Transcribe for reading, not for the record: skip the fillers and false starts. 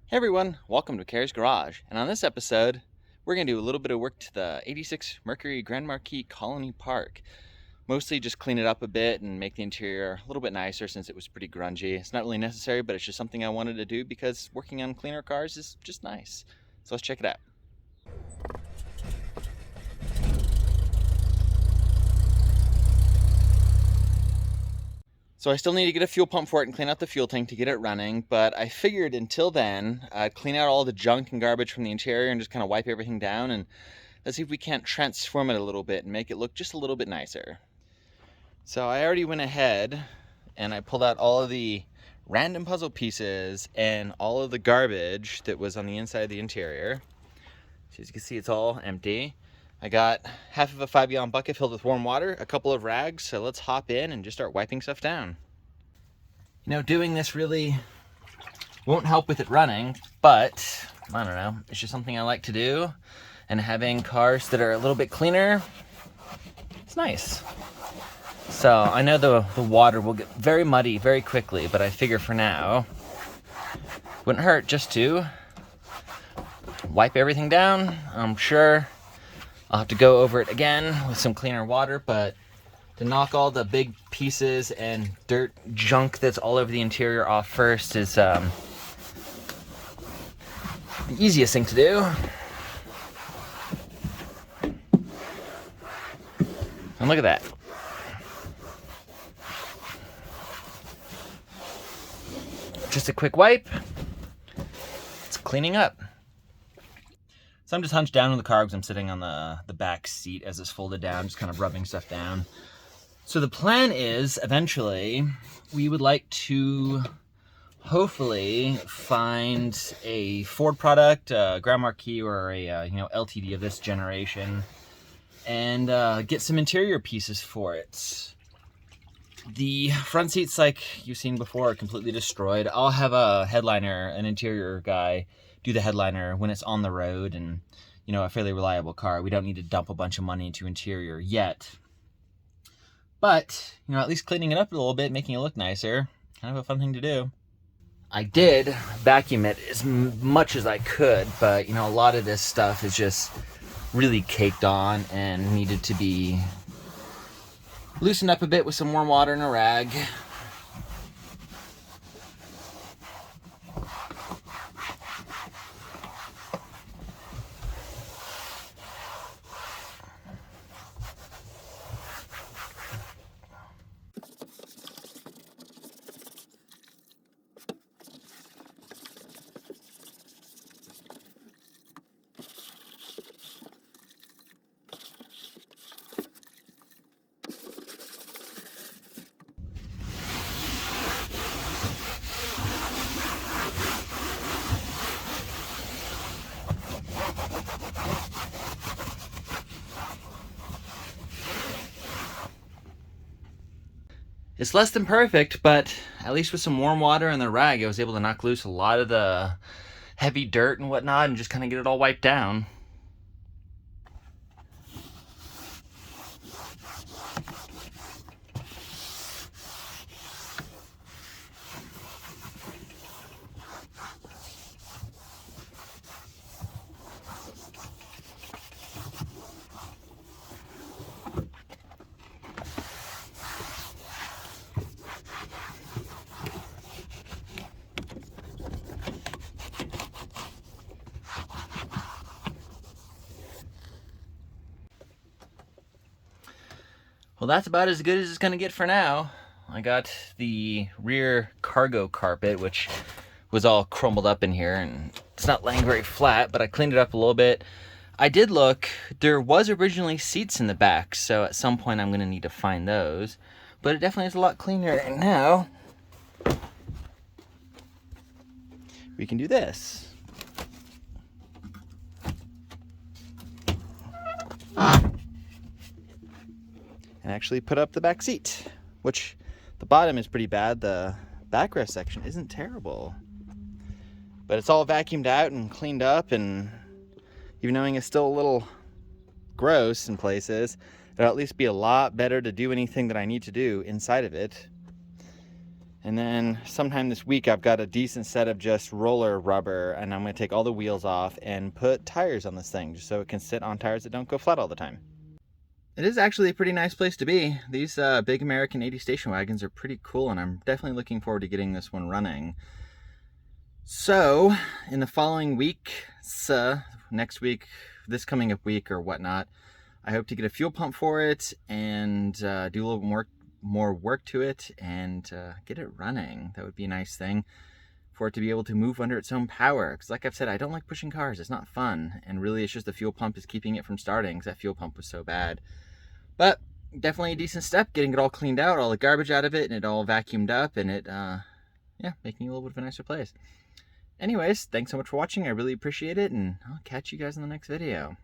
Hey everyone, welcome to Carysgarage, and on this episode, we're going to do a little bit of work to the 86 Mercury Grand Marquis Colony Park. Mostly just clean it up a bit and make the interior a little bit nicer since it was pretty grungy. It's not really necessary, but it's just something I wanted to do because working on cleaner cars is just nice. So let's check it out. So I still need to get a fuel pump for it and clean out the fuel tank to get it running, but I figured until then, I'd clean out all the junk and garbage from the interior and just kind of wipe everything down, and let's see if we can't transform it a little bit and make it look just a little bit nicer. So I already went ahead and I pulled out all of the random puzzle pieces and all of the garbage that was on the inside of the interior. So as you can see, it's all empty. I got half of a 5-gallon bucket filled with warm water, a couple of rags, so let's hop in and just start wiping stuff down. You know, doing this really won't help with it running, but I don't know, it's just something I like to do, and having cars that are a little bit cleaner, it's nice. So I know the water will get very muddy very quickly, but I figure for now, wouldn't hurt just to wipe everything down. I'm sure I'll have to go over it again with some cleaner water, but to knock all the big pieces and dirt junk that's all over the interior off first is the easiest thing to do. And look at that. Just a quick wipe. It's cleaning up. So I'm just hunched down in the car because I'm sitting on the back seat as it's folded down, just kind of rubbing stuff down. So the plan is, eventually, we would like to hopefully find a Ford product, a Grand Marquis or a LTD of this generation, and get some interior pieces for it. The front seats, like you've seen before, are completely destroyed. I'll have a headliner, an interior guy, do the headliner when it's on the road and, you know, a fairly reliable car. We don't need to dump a bunch of money into interior yet. But, you know, at least cleaning it up a little bit, making it look nicer, kind of a fun thing to do. I did vacuum it as much as I could, but, you know, a lot of this stuff is just really caked on and needed to be loosened up a bit with some warm water and a rag. It's less than perfect, but at least with some warm water and the rag, I was able to knock loose a lot of the heavy dirt and whatnot and just kind of get it all wiped down. Well, that's about as good as it's gonna get for now. I got the rear cargo carpet, which was all crumbled up in here, and it's not laying very flat, but I cleaned it up a little bit. I did look, there was originally seats in the back, so at some point I'm gonna need to find those, but it definitely is a lot cleaner. And now we can do this. And actually put up the back seat, which the bottom is pretty bad. The backrest section isn't terrible, but it's all vacuumed out and cleaned up, and even knowing it's still a little gross in places, it'll at least be a lot better to do anything that I need to do inside of it. And then sometime this week I've got a decent set of just roller rubber, and I'm going to take all the wheels off and put tires on this thing just so it can sit on tires that don't go flat all the time. It is actually a pretty nice place to be. These big American 80 station wagons are pretty cool, and I'm definitely looking forward to getting this one running. So in the following week, next week, this coming up week or whatnot, I hope to get a fuel pump for it and do a little more work to it and get it running. That would be a nice thing for it to be able to move under its own power. Because like I've said, I don't like pushing cars. It's not fun. And really, it's just the fuel pump is keeping it from starting because that fuel pump was so bad. But definitely a decent step, getting it all cleaned out, all the garbage out of it, and it all vacuumed up, and it, yeah, making it a little bit of a nicer place. Anyways, thanks so much for watching. I really appreciate it, and I'll catch you guys in the next video.